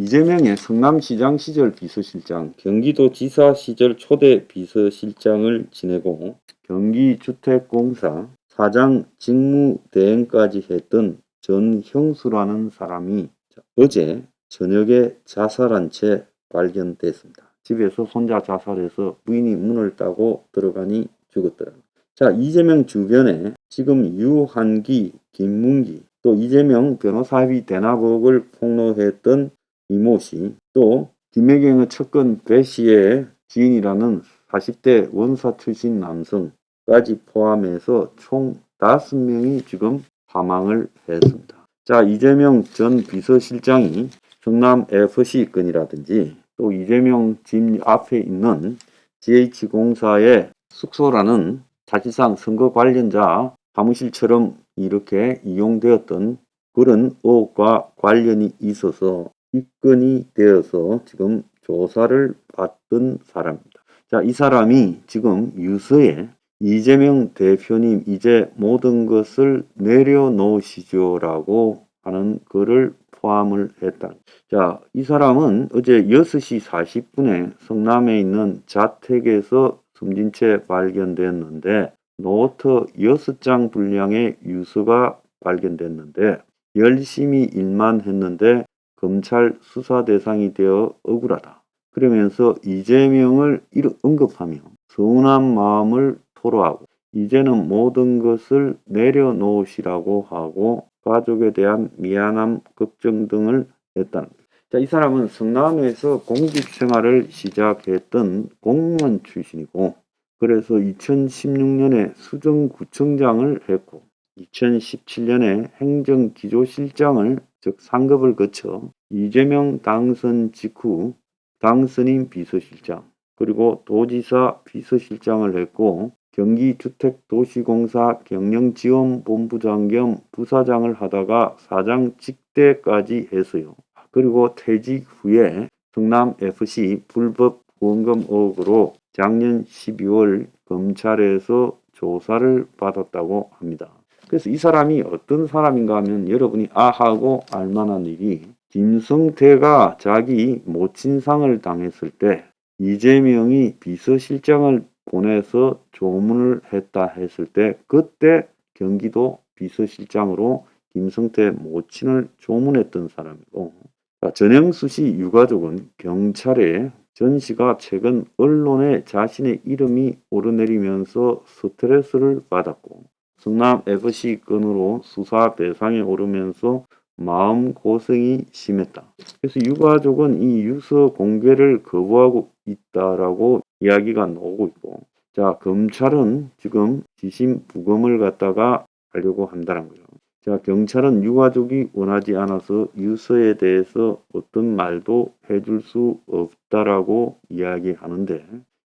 이재명의 성남시장 시절 비서실장, 경기도지사 시절 초대 비서실장을 지내고 경기주택공사 사장 직무대행까지 했던 전형수라는 사람이 어제 저녁에 자살한 채 발견됐습니다. 집에서 혼자 자살해서 부인이 문을 따고 들어가니 죽었더라고요. 자, 이재명 주변에 지금 유한기, 김문기, 또 이재명 변호사비 대납 의혹을 폭로했던 이모씨, 또 김혜경의 측근 배씨의 지인이라는 40대 원사 출신 남성까지 포함해서 총 5명이 지금 사망을 했습니다. 자, 이재명 전 비서실장이 성남FC 건이라든지 또 이재명 집 앞에 있는 GH공사의 숙소라는 사실상 선거 관련자 사무실처럼 이렇게 이용되었던 그런 의혹과 관련이 있어서 입건이 되어서 지금 조사를 받던 사람입니다. 자, 이 사람이 지금 유서에 이재명 대표님 이제 모든 것을 내려놓으시죠 라고 하는 글을 포함을 했다. 자, 이 사람은 어제 6시 40분에 성남에 있는 자택에서 숨진 채 발견됐는데 노트 6장 분량의 유서가 발견됐는데 열심히 일만 했는데 검찰 수사 대상이 되어 억울하다. 그러면서 이재명을 언급하며 서운한 마음을 토로하고 이제는 모든 것을 내려놓으시라고 하고 가족에 대한 미안함, 걱정 등을 했다는 거예요. 자, 이 사람은 성남에서 공직 생활을 시작했던 공무원 출신이고 그래서 2016년에 수정구청장을 했고 2017년에 행정기조실장을 즉 상급을 거쳐 이재명 당선 직후 당선인 비서실장 그리고 도지사 비서실장을 했고 경기주택도시공사 경영지원본부장 겸 부사장을 하다가 사장 직대까지 했어요. 그리고 퇴직 후에 성남FC 불법 후원금 의혹으로 작년 12월 검찰에서 조사를 받았다고 합니다. 그래서 이 사람이 어떤 사람인가 하면 여러분이 아하고 알만한 일이 김성태가 자기 모친상을 당했을 때 이재명이 비서실장을 보내서 조문을 했다 했을 때 그때 경기도 비서실장으로 김성태 모친을 조문했던 사람이고 전형수 씨 유가족은 경찰에 전 씨가 최근 언론에 자신의 이름이 오르내리면서 스트레스를 받았고 성남FC 건으로 수사 대상에 오르면서 마음고생이 심했다. 그래서 유가족은 이 유서 공개를 거부하고 있다라고 이야기가 나오고 있고 자, 검찰은 지금 지심 부검을 갖다가 하려고 한다는 거예요. 자, 경찰은 유가족이 원하지 않아서 유서에 대해서 어떤 말도 해줄 수 없다라고 이야기하는데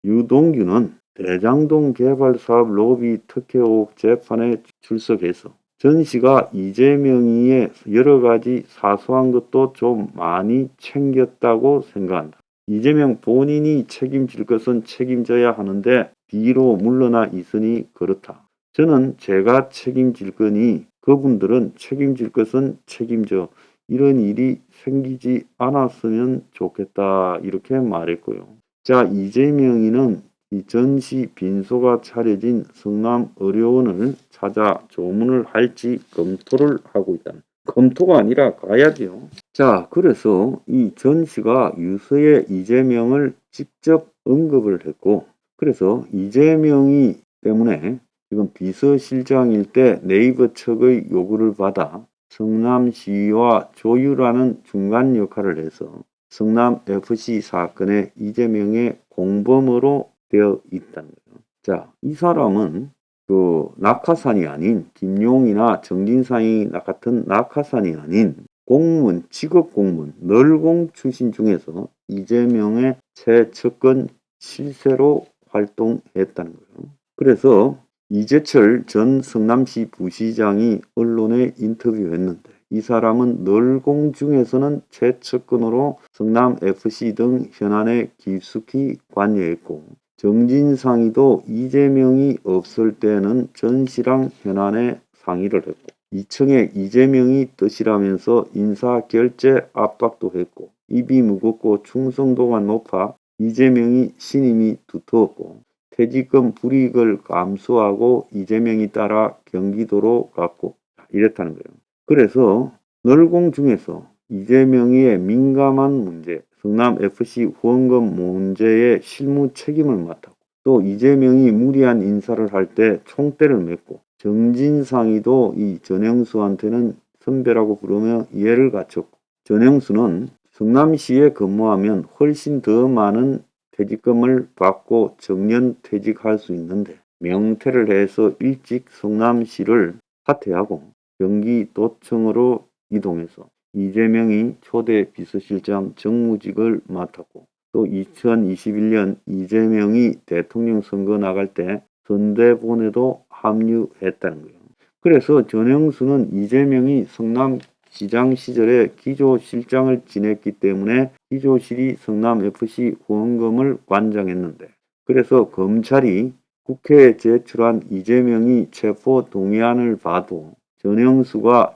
유동규는 대장동 개발 사업 로비 특혜 의혹 재판에 출석해서 전 씨가 이재명이의 여러 가지 사소한 것도 좀 많이 챙겼다고 생각한다. 이재명 본인이 책임질 것은 책임져야 하는데 뒤로 물러나 있으니 그렇다. 저는 제가 책임질 거니 그분들은 책임질 것은 책임져 이런 일이 생기지 않았으면 좋겠다 이렇게 말했고요. 자, 이재명이는 이 전시 빈소가 차려진 성남의료원을 찾아 조문을 할지 검토를 하고 있다. 검토가 아니라 가야죠. 자, 그래서 이 전씨가 유서에 이재명을 직접 언급을 했고 그래서 이재명이 때문에 지금 비서실장일 때 네이버 측의 요구를 받아 성남시와 조율하는 중간 역할을 해서 성남FC 사건에 이재명의 공범으로 되어 있다는 거예요. 자, 이 사람은 그 낙하산이 아닌 김용이나 정진상이 같은 낙하산이 아닌 공무원, 직업 공무원, 널공 출신 중에서 이재명의 최측근 실세로 활동했다는 거예요. 그래서 이재철 전 성남시 부시장이 언론에 인터뷰했는데 이 사람은 널공 중에서는 최측근으로 성남FC 등 현안에 깊숙이 관여했고 정진상이도 이재명이 없을 때는 전 씨랑 현안에 상의를 했고 2층에 이재명이 뜻이라면서 인사결제 압박도 했고 입이 무겁고 충성도가 높아 이재명이 신임이 두터웠고 퇴직금 불이익을 감수하고 이재명이 따라 경기도로 갔고 이랬다는 거예요. 그래서 널공 중에서 이재명의 민감한 문제, 성남FC 후원금 문제의 실무 책임을 맡았고 또 이재명이 무리한 인사를 할 때 총대를 맺고 정진상이도 이 전영수한테는 선배라고 부르며 이해를 갖췄고 전영수는 성남시에 근무하면 훨씬 더 많은 퇴직금을 받고 정년 퇴직할 수 있는데 명퇴를 해서 일찍 성남시를 사퇴하고 경기도청으로 이동해서 이재명이 초대 비서실장 정무직을 맡았고 또 2021년 이재명이 대통령 선거 나갈 때 선대본에도 합류했다는 거예요. 그래서 전영수는 이재명이 성남시장 시절에 기조실장을 지냈기 때문에 기조실이 성남FC 후원금을 관장했는데 그래서 검찰이 국회에 제출한 이재명이 체포 동의안을 봐도 전영수가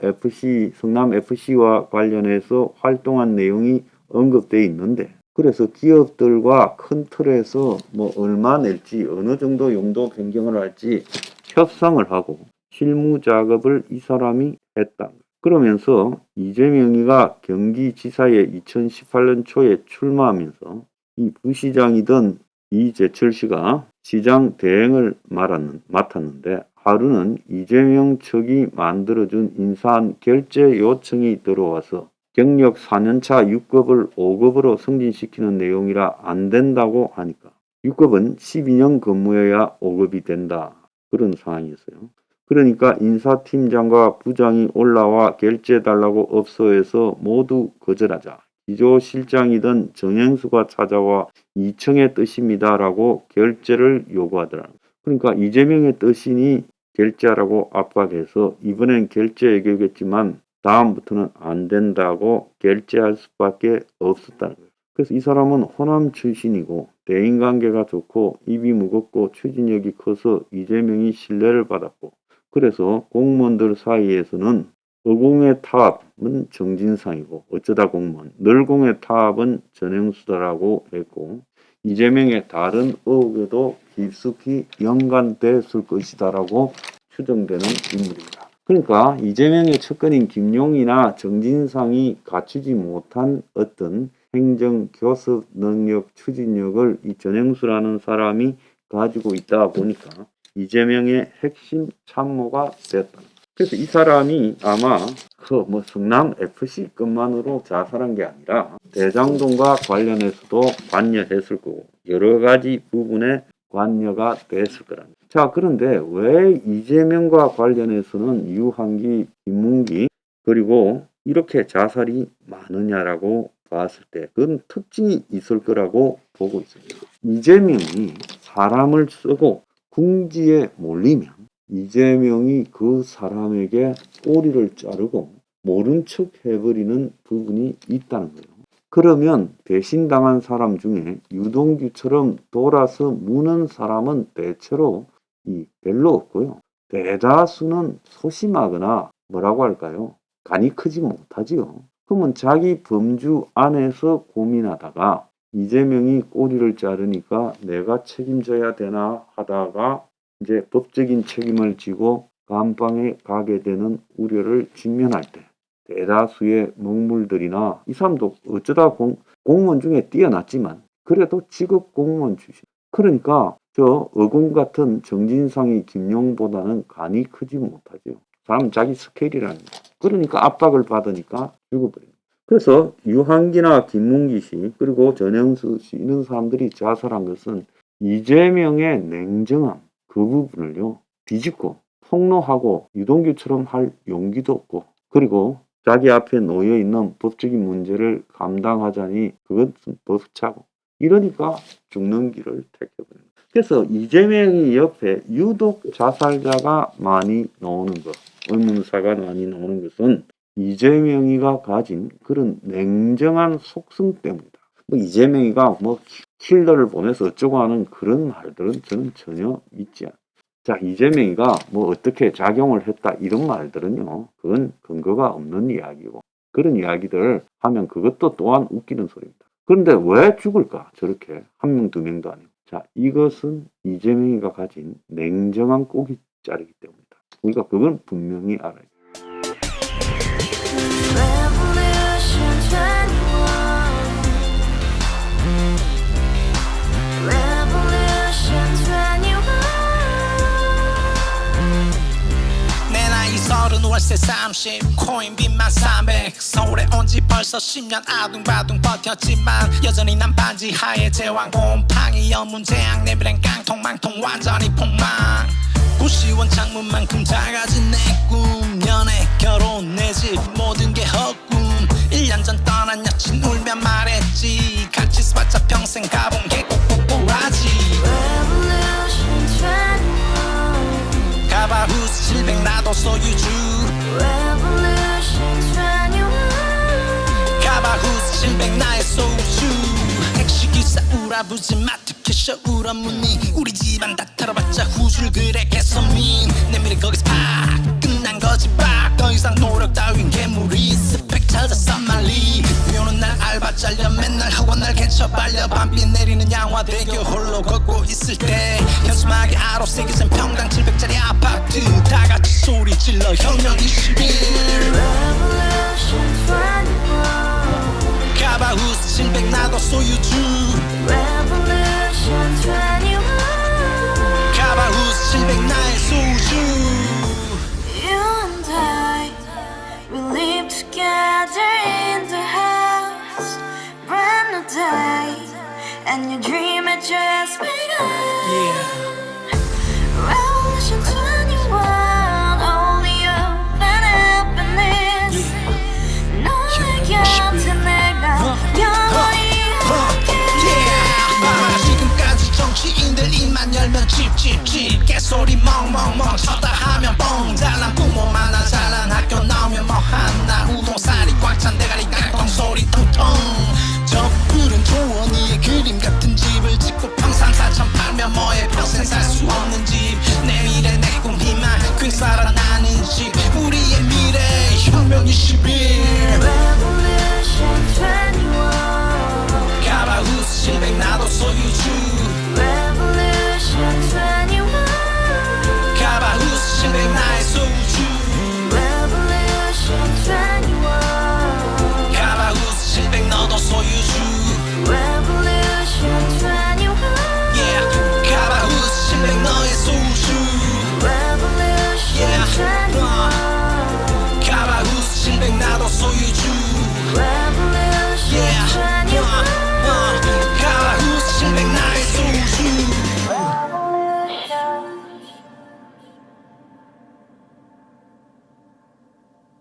성남FC와 관련해서 활동한 내용이 언급돼 있는데 그래서 기업들과 큰 틀에서 뭐 얼마 낼지 어느 정도 용도 변경을 할지 협상을 하고 실무 작업을 이 사람이 했다. 그러면서 이재명이가 경기지사에 2018년 초에 출마하면서 이 부시장이던 이재철 씨가 시장 대행을 맡았는데 하루는 이재명 측이 만들어준 인사안 결제 요청이 들어와서 경력 4년차 6급을 5급으로 승진시키는 내용이라 안 된다고 하니까 6급은 12년 근무해야 5급이 된다. 그런 상황이었어요. 그러니까 인사팀장과 부장이 올라와 결제해달라고 업소에서 모두 거절하자 기조실장이던 정영수가 찾아와 2층의 뜻입니다라고 결제를 요구하더라. 그러니까 이재명의 뜻이니 결제하라고 압박해서 이번엔 결제 얘기겠지만 다음부터는 안 된다고 결제할 수밖에 없었다는 거예요. 그래서 이 사람은 호남 출신이고 대인관계가 좋고 입이 무겁고 추진력이 커서 이재명이 신뢰를 받았고 그래서 공무원들 사이에서는 어공의 탑은 정진상이고 어쩌다 공무원, 널공의 탑은 전영수다라고 했고 이재명의 다른 의혹에도 깊숙이 연관됐을 것이다라고 추정되는 인물입니다. 그러니까 이재명의 측근인 김용이나 정진상이 갖추지 못한 어떤 행정, 교섭 능력, 추진력을 이 전영수라는 사람이 가지고 있다 보니까 이재명의 핵심 참모가 됐다. 그래서 이 사람이 아마 성남 FC급만으로 자살한 게 아니라 대장동과 관련해서도 관여했을 거고 여러 가지 부분에 관여가 됐을 거랍니다. 자, 그런데 왜 이재명과 관련해서는 유한기, 김문기 그리고 이렇게 자살이 많으냐라고 봤을 때 그건 특징이 있을 거라고 보고 있습니다. 이재명이 사람을 쓰고 궁지에 몰리면 이재명이 그 사람에게 꼬리를 자르고 모른 척 해버리는 부분이 있다는 거예요. 그러면 배신당한 사람 중에 유동규처럼 돌아서 무는 사람은 대체로 별로 없고요. 대다수는 소심하거나 뭐라고 할까요? 간이 크지 못하지요. 그러면 자기 범주 안에서 고민하다가 이재명이 꼬리를 자르니까 내가 책임져야 되나 하다가 이제 법적인 책임을 지고 감방에 가게 되는 우려를 직면할 때 대다수의 먹물들이나 이 사람도 어쩌다 공무원 중에 뛰어났지만 그래도 직업 공무원 출신. 그러니까 저 어공 같은 정진상이 김용보다는 간이 크지 못하죠. 사람 자기 스케일이라는 거. 그러니까 압박을 받으니까 죽어버려요. 그래서 유한기나 김문기 씨 그리고 전영수 씨 이런 사람들이 자살한 것은 이재명의 냉정함 그 부분을요 뒤집고 폭로하고 유동규처럼 할 용기도 없고 그리고 자기 앞에 놓여있는 법적인 문제를 감당하자니 그것은 벅차고 이러니까 죽는 길을 택해버립니다. 그래서 이재명이 옆에 유독 자살자가 많이 나오는 것, 의문사가 많이 나오는 것은 이재명이가 가진 그런 냉정한 속성 때문이다. 이재명이가 킬러를 보내서 어쩌고 하는 그런 말들은 저는 전혀 믿지 않아요. 자, 이재명이가 어떻게 작용을 했다 이런 말들은요, 그건 근거가 없는 이야기고 그런 이야기들 하면 그것도 또한 웃기는 소리입니다. 그런데 왜 죽을까? 저렇게 한 명, 두 명도 아니고. 자, 이것은 이재명이가 가진 냉정한 꼬깃자리이기 때문이다. 우리가 그건 분명히 알아야 돼. Revolution 21. Revolution 21. 내 나이 30 월세 30 코인빚만 300 서울에 온 지 벌써 10년 아둥바둥 버텼지만 여전히 난 반지 하에 제왕 곰팡이 연문제약 내 미래는 깡통망통 완전히 폭망 고시원 창문만큼 작아진 내 꿈 연애 결혼 내 집 모든 게 헛꿈 1년 전 떠난 여친 울며 말했지 같이 스파자 평생 가본 게 꼭꼭꼬라지 Revolution 21. 가발 후스 700 나도 소유주 Revolution 21. 가발 후스 700 나의 소주 택시기사 우라부지 마트 캐셔 울어무니 우리 집안 다 털어봤자 후줄 그래 개선민 내 미래 거기서 팍 끝난 거지 팍더 이상 노력 따윈 괴물이 스펙 찾아서 말리 비오는 날 알바 잘려 맨날 학원 날 개쳐 발려 밤비 내리는 양화대교 홀로 걷고 있을 때 현수막에 아로 새겨진 평당 700짜리 아파트 다 같이 소리 질러 혁명 21 Revolution 21. 가발 후스 700 나도 소유주 Revolution 21. 가발 후스 700 나의 소주 You and I, we live together in the house. Brand new day, and your dream had just begun. Revolution 21, only open happiness. 너의 곁에 내가 영원히 yeah. 지금까지 정치인들 입만 열면 찝찝찝 개소리 멍멍멍 쳤다 하면 뻥 잘난 부모 만나 잘난 학교 나오면 뭐 하나 우동살이 꽉 찬 대가리 깡통 소리 텅텅